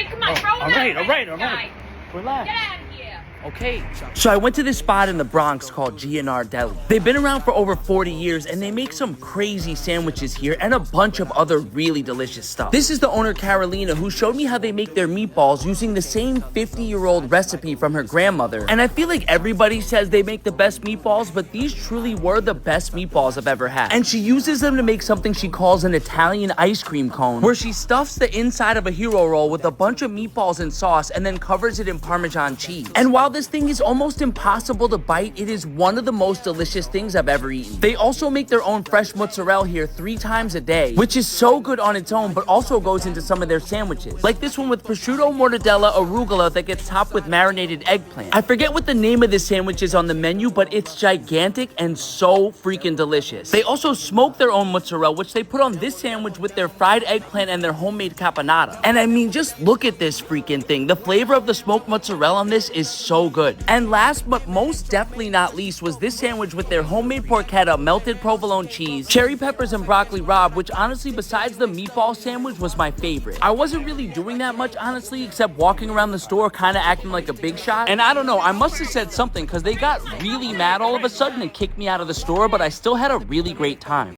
Frank. Come on, throw him All right. Relax. Get out of here. Okay, so I went to this spot in the Bronx called GNR Deli. They've been around for over 40 years and they make some crazy sandwiches here and a bunch of other really delicious stuff. This is the owner, Carolina, who showed me how they make their meatballs using the same 50-year-old recipe from her grandmother. And I feel like everybody says they make the best meatballs, but these truly were the best meatballs I've ever had. And she uses them to make something she calls an Italian ice cream cone, where she stuffs the inside of a hero roll with a bunch of meatballs and sauce and then covers it in Parmesan cheese. And while this thing is almost impossible to bite, it is one of the most delicious things I've ever eaten. They also make their own fresh mozzarella here 3 times a day, which is so good on its own, but also goes into some of their sandwiches. Like this one with prosciutto, mortadella, arugula that gets topped with marinated eggplant. I forget what the name of this sandwich is on the menu, but it's gigantic and so freaking delicious. They also smoke their own mozzarella, which they put on this sandwich with their fried eggplant and their homemade caponata. And I mean, just look at this freaking thing. The flavor of the smoked mozzarella on this is so good. And last but most definitely not least was this sandwich with their homemade porchetta, melted provolone cheese, cherry peppers, and broccoli rabe, which honestly, besides the meatball sandwich, was my favorite. I wasn't really doing that much, honestly, except walking around the store kind of acting like a big shot. And I don't know, I must have said something because they got really mad all of a sudden and kicked me out of the store, but I still had a really great time.